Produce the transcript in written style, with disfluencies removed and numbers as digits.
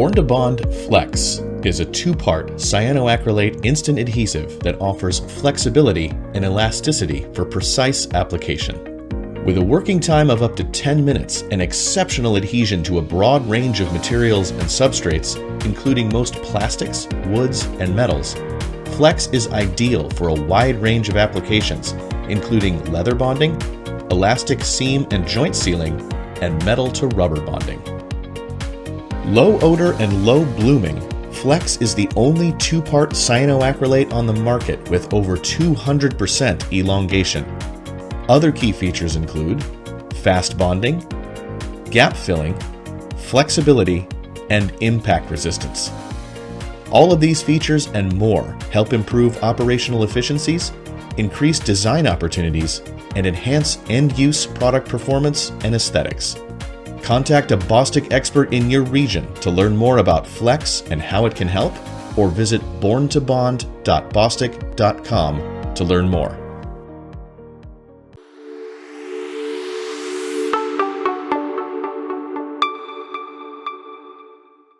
Born2Bond Flex is a two-part cyanoacrylate instant adhesive that offers flexibility and elasticity for precise application. With a working time of up to 10 minutes and exceptional adhesion to a broad range of materials and substrates, including most plastics, woods, and metals, Flex is ideal for a wide range of applications, including leather bonding, elastic seam and joint sealing, and metal to rubber bonding. Low odor and low blooming, Flex is the only two-part cyanoacrylate on the market with over 200% elongation. Other key features include fast bonding, gap filling, flexibility, and impact resistance. All of these features and more help improve operational efficiencies, increase design opportunities, and enhance end-use product performance and aesthetics. Contact a Bostik expert in your region to learn more about Flex and how it can help, or visit born2bond.bostik.com to learn more.